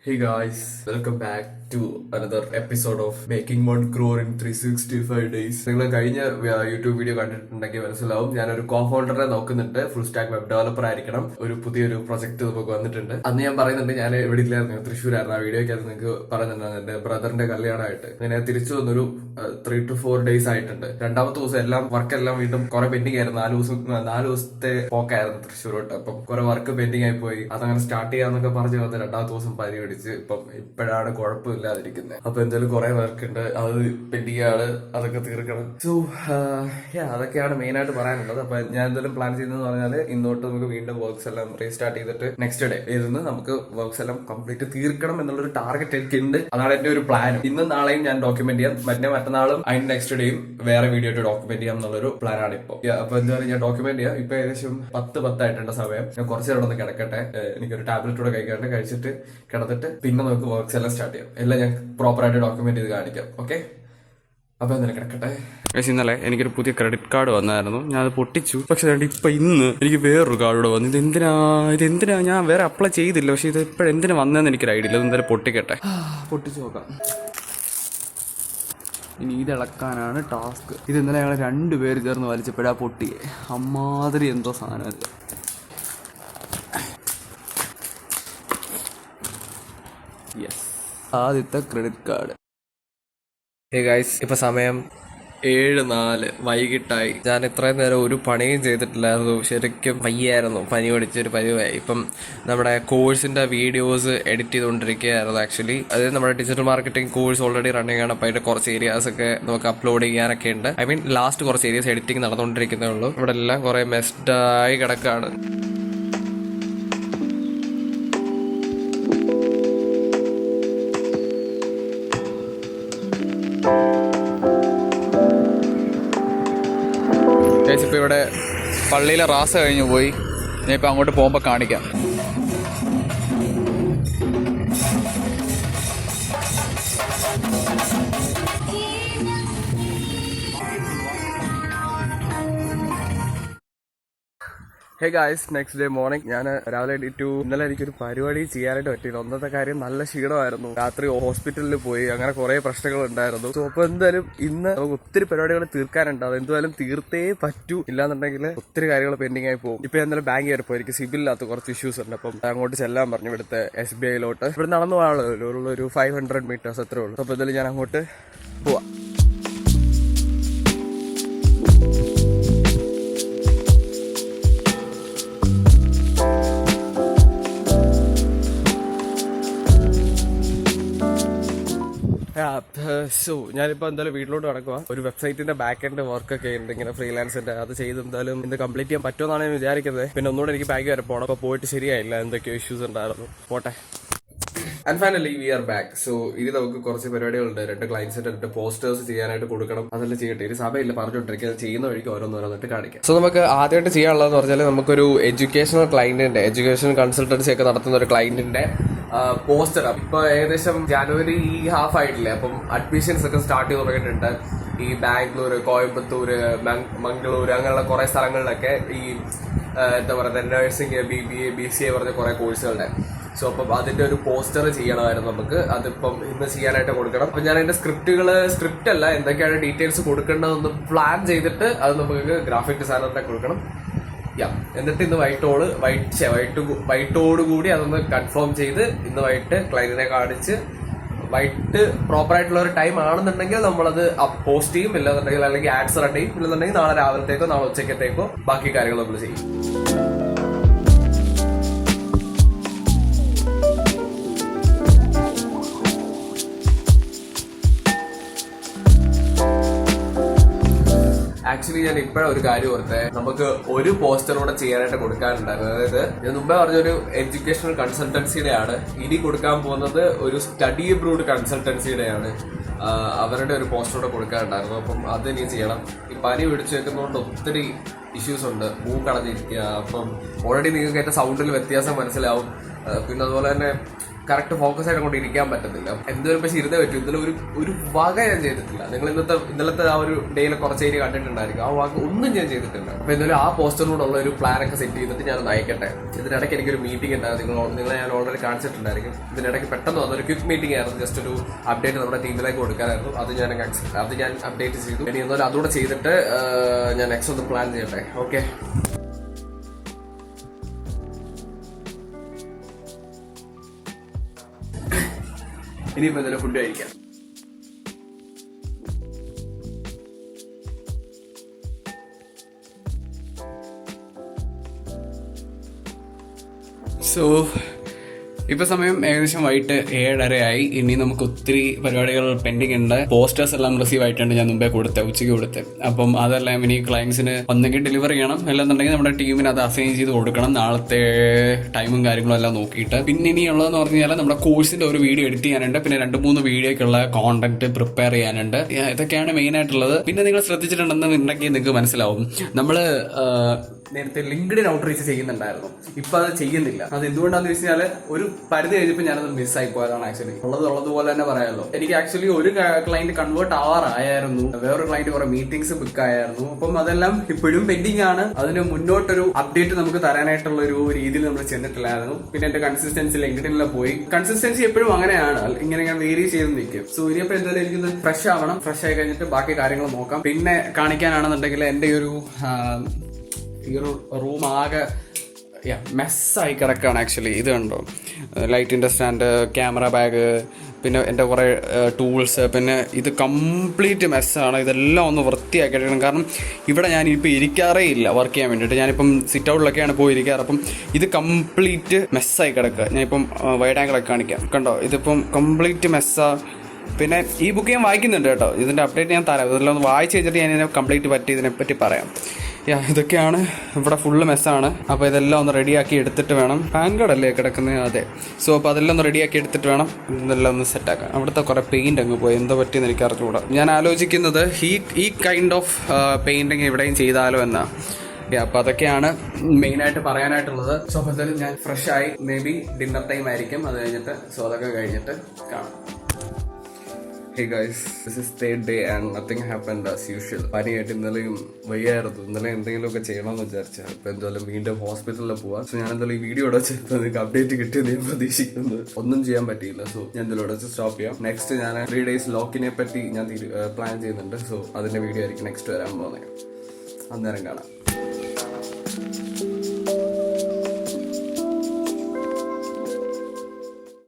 Hey guys, welcome back to another episode of Making One Crore in 365 Days. നിങ്ങൾ കഴിഞ്ഞ YouTube video കണ്ടിട്ടുണ്ടെങ്കിൽ മനസ്സിലാവും ഞാനൊരു കോ-ഫൗണ്ടറെ നോക്കുന്നുണ്ട്. ഫുൾ സ്റ്റാക്ക് വെബ് ഡെവലപ്പർ ആയിരിക്കണം. ഒരു പുതിയൊരു പ്രൊജക്ട് നമുക്ക് വന്നിട്ടുണ്ട്. അന്ന് ഞാൻ പറയുന്നുണ്ട് ഞാൻ എവിടെ ഇല്ലായിരുന്നു, തൃശ്ശൂരായിരുന്നു. ആ വീഡിയോയ്ക്കകത്ത് നിങ്ങൾക്ക് പറയുന്നുണ്ടായിരുന്നു എന്റെ ബ്രദറിന്റെ കല്യാണമായിട്ട്. അങ്ങനെ തിരിച്ചു വന്നൊരു 3 to 4 days ആയിട്ടുണ്ട്. രണ്ടാമത്തെ ദിവസം എല്ലാം വർക്കെല്ലാം വീണ്ടും കുറെ പെൻഡിങ് ആയിരുന്നു. 4 ദിവസത്തെ പോക്കായിരുന്നു തൃശ്ശൂരോട്ട്. അപ്പം കുറെ വർക്ക് പെൻഡിങ് ആയി പോയി. അതങ്ങനെ സ്റ്റാർട്ട് ചെയ്യാന്നൊക്കെ പറഞ്ഞു വന്ന് രണ്ടാമത്തെ ദിവസം പനി പിടിച്ച് ഇപ്പോഴാണ് കുഴപ്പമില്ലാതിരിക്കുന്നത്. അപ്പൊ എന്തായാലും കുറെ വർക്ക് ഉണ്ട്, അത് പെൻഡിങ് ആണ്, അതൊക്കെ തീർക്കണം. സോ അതൊക്കെയാണ് മെയിൻ ആയിട്ട് പറയാനുള്ളത്. അപ്പൊ ഞാൻ എന്തായാലും പ്ലാൻ ചെയ്യുന്നതെന്ന് പറഞ്ഞാൽ ഇന്നോട്ട് നമുക്ക് വീണ്ടും വർക്ക്സ് എല്ലാം റീസ്റ്റാർട്ട് ചെയ്തിട്ട് നെക്സ്റ്റ് ഡേ ഇരുന്ന് നമുക്ക് വർക്ക്സ് എല്ലാം കംപ്ലീറ്റ് തീർക്കണം എന്നുള്ളൊരു ടാർഗറ്റ് എനിക്കുണ്ട്. അതാണ് എന്റെ ഒരു പ്ലാൻ. ഇന്നും നാളെയും ഞാൻ ഡോക്യുമെന്റ് ചെയ്യാം, മറ്റന്നാളും അതിന്റെ നെക്സ്റ്റ് ഡേയും വേറെ വീഡിയോ ആയിട്ട് ഡോക്യുമെന്റ് ചെയ്യാം എന്നുള്ളൊരു പ്ലാനാണ് ഇപ്പൊ. അപ്പൊ എന്താ പറയുക, ഞാൻ ഡോക്യുമെന്റ് ചെയ്യാം. ഇപ്പൊ ഏകദേശം 10 സമയം. ഞാൻ കുറച്ച് നേരം ഒന്ന് കിടക്കട്ടെ, എനിക്കൊരു ടാബ്ലറ്റ് കൂടെ കഴിച്ചിട്ട് കിടന്നിട്ട് പിന്നെ നമുക്ക് വർക്ക്സ് എല്ലാം സ്റ്റാർട്ട് ചെയ്യാം. എല്ലാം ഞാൻ പ്രോപ്പറായിട്ട് ഡോക്യുമെന്റ് ചെയ്ത് കാണിക്കാം. ഓക്കെ, അപ്പൊ എന്തായാലും കിടക്കട്ടെ. ഇന്നലെ എനിക്കൊരു പുതിയ ക്രെഡിറ്റ് കാർഡ് വന്നായിരുന്നു, ഞാൻ അത് പൊട്ടിച്ചു. പക്ഷെ ഇപ്പൊ ഇന്ന് എനിക്ക് വേറൊരു കാർഡ് കൂടെ വന്നു. ഇതെന്തിനാ ഞാൻ വേറെ അപ്ലൈ ചെയ്തില്ല, പക്ഷെ ഇത് ഇപ്പോഴെന്തിനാ വന്നതെന്ന് എനിക്കൊരു ഐഡിയ ഇല്ല. എന്തായാലും പൊട്ടിക്കട്ടെ, പൊട്ടിച്ചു നോക്കാം. ഇനി ഇതിളക്കാനാണ് ടാസ്ക്. ഇത് ഇന്നലെ ഞങ്ങൾ 2 പേര് ചേർന്ന് വലിച്ചപ്പോഴാ പൊട്ടിയെ. അമ്മാതിരി എന്തോ സാധനം. യെസ്, ആദ്യത്തെ ക്രെഡിറ്റ് കാർഡ്. ഹേ ഗൈസ്, ഇപ്പൊ സമയം 7:04 വൈകിട്ടായി. ഞാൻ ഇത്രയും നേരം ഒരു പണിയും ചെയ്തിട്ടില്ലായിരുന്നു. ശരിക്കും വയ്യായിരുന്നു, പനി പിടിച്ചൊരു പനിയായി. ഇപ്പം നമ്മുടെ കോഴ്സിന്റെ വീഡിയോസ് എഡിറ്റ് ചെയ്തുകൊണ്ടിരിക്കുകയായിരുന്നു ആക്ച്വലി. അതായത് നമ്മുടെ digital marketing course already running ആണ്. അപ്പോൾ അതിന്റെ കുറച്ച് ഏരിയാസ് ഒക്കെ നമുക്ക് അപ്ലോഡ് ചെയ്യാനൊക്കെ ഉണ്ട്. ഐ മീൻ ലാസ്റ്റ് കുറച്ച് ഏരിയാസ് എഡിറ്റിംഗ് നടന്നുകൊണ്ടിരിക്കുന്നേ ഉള്ളൂ. ഇവിടെ എല്ലാം കുറെ മെസ്ഡായി കിടക്കാണ്. ഇപ്പം ഇവിടെ പള്ളിയിലെ റാസ കഴിഞ്ഞു പോയി. ഞാൻ ഇപ്പം അങ്ങോട്ട് പോകുമ്പോൾ കാണിക്കാം. Hey guys, next day morning. ഞാൻ രാവിലെ എണീറ്റു. ഇന്നലെ എനിക്കൊരു പരിപാടി ചെയ്യാനായിട്ട് പറ്റിയില്ല. ഒന്നത്തെ കാര്യം നല്ല ക്ഷീണമായിരുന്നു. രാത്രി ഹോസ്പിറ്റലിൽ പോയി, അങ്ങനെ കുറെ പ്രശ്നങ്ങൾ ഉണ്ടായിരുന്നു. സോ അപ്പൊ എന്തായാലും ഇന്ന് നമുക്ക് ഒത്തിരി പരിപാടികൾ തീർക്കാനുണ്ട്. അത് എന്തായാലും തീർത്തേ പറ്റൂ, ഇല്ലാന്നുണ്ടെങ്കിൽ ഒത്തിരി കാര്യങ്ങൾ പെൻഡിങ് ആയി പോകും. ഇപ്പൊ എന്തായാലും ബാങ്ക് കയറി പോയി, എനിക്ക് സിബിലില്ലാത്ത കുറച്ച് ഇഷ്യൂസ് ഉണ്ട്. അപ്പം അങ്ങോട്ട് ചെല്ലാൻ പറഞ്ഞു, ഇവിടുത്തെ SBIയിലോട്ട്. ഇവിടെ നടന്നു പോകാനുള്ളൂ, ഒരു 500 meters അത്രേ ഉള്ളൂ. അപ്പൊ എന്തായാലും ഞാൻ അങ്ങോട്ട് പോവാം. സോ ഞാനിപ്പോ എന്തായാലും വീട്ടിലോട്ട് നടക്കുക. ഒരു വെബ്സൈറ്റിന്റെ ബാക്ക് എൻഡ് വർക്ക് ഒക്കെ ഉണ്ട്, ഇങ്ങനെ ഫ്രീലാൻസിന്റെ. അത് ചെയ്ത് എന്തായാലും ഇന്ന് കംപ്ലീറ്റ് ചെയ്യാൻ പറ്റുമെന്നാണ് ഞാൻ വിചാരിക്കുന്നത്. പിന്നെ ഒന്നുകൂടെ എനിക്ക് ബാങ്ക് വരെ പോകണം. അപ്പൊ പോയിട്ട് ശരിയായില്ല, എന്തൊക്കെയോ ഇഷ്യൂസ് ഉണ്ടായിരുന്നു. പോട്ടെ. And finally we are back. So ഇനി നമുക്ക് കുറച്ച് പരിപാടികളുണ്ട്. 2 ക്ലയൻസിന്റെ 2 പോസ്റ്റേഴ്സ് ചെയ്യാനായിട്ട് കൊടുക്കണം. അതെല്ലാം ചെയ്യട്ടെ. ഇനി സമയമില്ല, പറഞ്ഞോണ്ടിരിക്കുക. അത് ചെയ്യുന്ന വഴിക്ക് ഓരോന്നോരോന്നിട്ട് കാണിക്കാം. സോ നമുക്ക് ആദ്യമായിട്ട് ചെയ്യാനുള്ളതെന്ന് പറഞ്ഞാൽ നമുക്കൊരു എഡ്യൂക്കേഷണൽ ക്ലയന്റിന്റെ കൺസൾട്ടൻസി ഒക്കെ നടത്തുന്ന ഒരു ക്ലയന്റിന്റെ പോസ്റ്റർ. ഇപ്പൊ ഏകദേശം ജനുവരി ഹാഫ് ആയിട്ടില്ലേ, അപ്പം അഡ്മിഷൻസ് ഒക്കെ സ്റ്റാർട്ട് ചെയ്ത് തുടങ്ങിയിട്ടുണ്ട്. ഈ ബാംഗ്ലൂര്, കോയമ്പത്തൂര്, മംഗളൂര് അങ്ങനെയുള്ള കുറെ സ്ഥലങ്ങളിലൊക്കെ ഈ എന്താ പറയുക നഴ്സിംഗ്, BBA, BCA പറഞ്ഞ കുറെ കോഴ്സുകളുടെ. സോ അപ്പം അതിന്റെ ഒരു പോസ്റ്റർ ചെയ്യണമായിരുന്നു നമുക്ക്. അതിപ്പം ഇന്ന് ചെയ്യാനായിട്ട് കൊടുക്കണം. അപ്പൊ ഞാൻ അതിന്റെ സ്ക്രിപ്റ്റ് അല്ല, എന്തൊക്കെയാണ് ഡീറ്റെയിൽസ് കൊടുക്കേണ്ടതെന്ന് പ്ലാൻ ചെയ്തിട്ട് അത് നമുക്ക് ഗ്രാഫിക് ഡിസൈനറിനെ കൊടുക്കണം. എന്നിട്ട് ഇന്ന് വൈകിട്ടോടുകൂടി അതൊന്ന് കൺഫേം ചെയ്ത് ഇന്ന് വൈകിട്ട് ക്ലയന്റിനെ കാണിച്ച് വൈകിട്ട് പ്രോപ്പർ ആയിട്ടുള്ള ഒരു ടൈം ആണെന്നുണ്ടെങ്കിൽ നമ്മളത് പോസ്റ്റ് ചെയ്യും. ഇല്ലെന്നുണ്ടെങ്കിൽ അല്ലെങ്കിൽ ആഡ്സ് റൺ ചെയ്യും. ഇല്ലെന്നുണ്ടെങ്കിൽ നാളെ രാവിലത്തേക്കോ നാളെ ഉച്ചക്കത്തേക്കോ ബാക്കി കാര്യങ്ങൾ നമ്മൾ ചെയ്യും. ആക്ച്വലി ഞാൻ ഇപ്പോഴും ഒരു കാര്യം ഓർത്തെ, നമുക്ക് ഒരു പോസ്റ്റർ കൂടെ ചെയ്യാനായിട്ട് കൊടുക്കാനുണ്ടായിരുന്നു. അതായത് ഞാൻ മുമ്പേ പറഞ്ഞൊരു എഡ്യൂക്കേഷണൽ കൺസൾട്ടൻസിയുടെ ആണ്. ഇനി കൊടുക്കാൻ പോകുന്നത് ഒരു സ്റ്റഡി അബ്രോഡ് കൺസൾട്ടൻസിയുടെ ആണ്. അവരുടെ ഒരു പോസ്റ്റർ കൂടെ കൊടുക്കാനുണ്ടായിരുന്നു. അപ്പം അത് ഇനി ചെയ്യണം. ഈ പനി പിടിച്ചു വെക്കുന്നതുകൊണ്ട് ഒത്തിരി ഇഷ്യൂസ് ഉണ്ട്. മൂക്കടഞ്ഞിരിക്കുക. അപ്പം ഓൾറെഡി നിങ്ങൾക്ക് ഏറ്റവും സൗണ്ടിൽ വ്യത്യാസം മനസ്സിലാവും. പിന്നെ അതുപോലെ തന്നെ കറക്റ്റ് ഫോക്കസ് ആയിട്ട് കൊണ്ട് ഇരിക്കാൻ പറ്റത്തില്ല. എന്തൊരു പക്ഷേ ഇരുന്നേ പറ്റും. ഇന്നലെ ഒരു വക ഞാൻ ചെയ്തിട്ടില്ല. നിങ്ങൾ ഇന്നലത്തെ ആ ഒരു ഡേയിൽ കുറച്ച് ഏരിയ കണ്ടിട്ടുണ്ടായിരിക്കും. ആ വക ഒന്നും ഞാൻ ചെയ്തിട്ടില്ല. അപ്പൊ എന്തായാലും ആ പോസ്റ്ററിനോടുള്ള ഒരു പ്ലാനൊക്കെ സെറ്റ് ചെയ്തിട്ട് ഞാൻ അയക്കട്ടെ. ഇതിനിടയ്ക്ക് എനിക്കൊരു മീറ്റിംഗ് ഉണ്ടായിരുന്നു. നിങ്ങളെ ഞാൻ ഓൾറെഡി കാണിച്ചിട്ടുണ്ടായിരിക്കും. ഇതിനിടയ്ക്ക് പെട്ടെന്ന് വന്നൊരു ക്വിക്ക് മീറ്റിംഗ് ആയിരുന്നു. ജസ്റ്റ് ഒരു അപ്ഡേറ്റ് നമ്മുടെ ടീമിലേക്ക് കൊടുക്കാനായിരുന്നു. അത് ഞാൻ അപ്ഡേറ്റ് ചെയ്തു. ഇനി എന്നാലും അതുകൂടെ ചെയ്തിട്ട് ഞാൻ നെക്സ്റ്റ് ഒന്ന് പ്ലാൻ ചെയ്യട്ടെ. ഓക്കെ, ഇനിയിപ്പോ എന്തെങ്കിലും ഫുഡ് കഴിക്കാം. സോ ഇപ്പൊ സമയം ഏകദേശം വൈകിട്ട് 7:30 ഇനി നമുക്ക് ഒത്തിരി പരിപാടികൾ പെൻഡിങ് ഉണ്ട്. പോസ്റ്റേഴ്സ് എല്ലാം റിസീവ് ആയിട്ടുണ്ട്. ഞാൻ മുമ്പേ ഉച്ചയ്ക്ക് കൊടുത്ത്. അപ്പം അതെല്ലാം ഇനി ക്ലയൻസിന് ഒന്നെങ്കിൽ ഡെലിവറി ചെയ്യണം, അല്ലെന്നുണ്ടെങ്കിൽ നമ്മുടെ ടീമിന് അത് അസൈൻ ചെയ്ത് കൊടുക്കണം. നാളത്തെ ടൈമും കാര്യങ്ങളും എല്ലാം നോക്കിയിട്ട്. പിന്നെ ഇനിയുള്ളതെന്ന് പറഞ്ഞാൽ നമ്മുടെ കോഴ്സിന്റെ ഒരു വീഡിയോ എഡിറ്റ് ചെയ്യാനുണ്ട്. പിന്നെ 2-3 വീഡിയോക്കുള്ള കോണ്ടന്റ് പ്രിപ്പയർ ചെയ്യാനുണ്ട്. ഇതൊക്കെയാണ് മെയിൻ ആയിട്ടുള്ളത്. പിന്നെ നിങ്ങൾ ശ്രദ്ധിച്ചിട്ടുണ്ടെന്നുണ്ടെങ്കിൽ നിങ്ങൾക്ക് മനസ്സിലാവും, നമ്മള് നേരത്തെ ലിങ്ക്ഡിൻ ഔട്ട്റീച്ച് ചെയ്യുന്നുണ്ടായിരുന്നു. ഇപ്പൊ അത് ചെയ്യുന്നില്ല. അത് എന്തുകൊണ്ടാന്ന് വെച്ചാൽ ഒരു പരിധി കഴിഞ്ഞപ്പോൾ ഞാനത് മിസ്സായി പോയതാണ്. ആക്ച്വലി ഉള്ളതുപോലെ തന്നെ പറയാമല്ലോ. എനിക്ക് ആക്ച്വലി ഒരു ക്ലയന്റ് കൺവേർട്ട് ആവാറായിരുന്നു. വേറൊരു ക്ലയന്റ് കുറെ മീറ്റിംഗ്സ് ബുക്ക് ആയിരുന്നു. അപ്പം അതെല്ലാം ഇപ്പോഴും പെൻഡിങ് ആണ്. അതിന് മുന്നോട്ടൊരു അപ്ഡേറ്റ് നമുക്ക് തരാനായിട്ടുള്ള ഒരു രീതിയിൽ നമ്മൾ ചെന്നിട്ടില്ലായിരുന്നു. പിന്നെ എന്റെ കൺസിസ്റ്റൻസി ലിങ്ക്ഡിനിൽ പോയി. കൺസിസ്റ്റൻസി എപ്പോഴും അങ്ങനെയാണ്, ഇങ്ങനെ വേരി ചെയ്ത് നിൽക്കും. സോ ഇനിയിപ്പോ എന്തായാലും എനിക്കൊന്ന് ഫ്രഷ് ആവണം. ഫ്രഷ് ആയി കഴിഞ്ഞിട്ട് ബാക്കി കാര്യങ്ങൾ നോക്കാം. പിന്നെ കാണിക്കാനാണെന്നുണ്ടെങ്കിൽ എന്റെ ഈ ഒരു റൂം ആകെ മെസ്സായി കിടക്കുകയാണ്. ആക്ച്വലി ഇത് കണ്ടോ, ലൈറ്റിൻ്റെ സ്റ്റാൻഡ്, ക്യാമറ ബാഗ്, പിന്നെ എൻ്റെ കുറേ ടൂൾസ്, പിന്നെ ഇത് കംപ്ലീറ്റ് മെസ്സാണ്. ഇതെല്ലാം ഒന്ന് വൃത്തിയാക്കി എടുക്കണം. കാരണം ഇവിടെ ഞാനിപ്പോൾ ഇരിക്കാറേ ഇല്ല വർക്ക് ചെയ്യാൻ വേണ്ടിയിട്ട്. ഞാനിപ്പം സിറ്റ് ഔട്ടിലൊക്കെയാണ് പോയി ഇരിക്കാറ്. അപ്പം ഇത് കംപ്ലീറ്റ് മെസ്സായി കിടക്കുക. ഞാനിപ്പം വൈഡ് ആംഗിളൊക്കെ കാണിക്കാം. കണ്ടോ, ഇതിപ്പം കംപ്ലീറ്റ് മെസ്സാണ്. പിന്നെ ഈ ബുക്ക് ഞാൻ വായിക്കുന്നുണ്ട് കേട്ടോ. ഇതിൻ്റെ അപ്ഡേറ്റ് ഞാൻ തരാം. ഇതെല്ലാം ഒന്ന് വായിച്ച് വെച്ചിട്ട് ഞാൻ ഇതിനെ കംപ്ലീറ്റ് ഇതിനെപ്പറ്റി പറയാം. ഇതൊക്കെയാണ് ഇവിടെ ഫുള്ള് മെസ്സാണ്. അപ്പോൾ ഇതെല്ലാം ഒന്ന് റെഡിയാക്കി എടുത്തിട്ട് വേണം. പാൻ കാർഡല്ലേ കിടക്കുന്നത്? അതെ. സോ അപ്പോൾ അതെല്ലാം ഒന്ന് റെഡിയാക്കി എടുത്തിട്ട് വേണം ഇതെല്ലാം ഒന്ന് സെറ്റാക്കാം. അവിടുത്തെ കുറേ പെയിൻ്റ് അങ്ങ് പോയി. എന്താ പറ്റിയെന്ന് എനിക്ക് അറിഞ്ഞുകൂടാ. ഞാൻ ആലോചിക്കുന്നത് ഈ കൈൻഡ് ഓഫ് പെയിൻറ്റിങ് ഇവിടെയും ചെയ്താലോ എന്നാ. അപ്പോൾ അതൊക്കെയാണ് മെയിനായിട്ട് പറയാനായിട്ടുള്ളത്. സോ അപ്പോൾ എന്തായാലും ഞാൻ ഫ്രഷ് ആയി. മേ ബി ഡിന്നർ ടൈം ആയിരിക്കും. അത് കഴിഞ്ഞിട്ട് അതൊക്കെ കഴിഞ്ഞിട്ട് കാണാം. Hey guys, this is third day and nothing happened as usual. പനിയായിട്ട് ഇന്നലെയും വയ്യായിരുന്നു. ഇന്നലെ എന്തെങ്കിലുമൊക്കെ ചെയ്യണമെന്ന് വിചാരിച്ചാൽ ഇപ്പൊ എന്തായാലും വീണ്ടും ഹോസ്പിറ്റലിൽ പോവാം. സോ ഞാൻ എന്തായാലും ഈ വീഡിയോ ഇവിടെ വെച്ചിട്ട് നിങ്ങൾക്ക് അപ്ഡേറ്റ് കിട്ടിയെന്ന് ഞാൻ പ്രതീക്ഷിക്കുന്നത്. ഒന്നും ചെയ്യാൻ പറ്റിയില്ല. സോ ഞാൻ എന്തായാലും ഇവിടെ വെച്ച് സ്റ്റോപ്പ് ചെയ്യാം. നെക്സ്റ്റ് ഞാൻ 3 days ലോക്കിനെ പറ്റി ഞാൻ പ്ലാൻ ചെയ്യുന്നുണ്ട്. സോ അതിന്റെ വീഡിയോ ആയിരിക്കും നെക്സ്റ്റ് വരാൻ പോകുന്നത്. അന്നേരം കാണാം.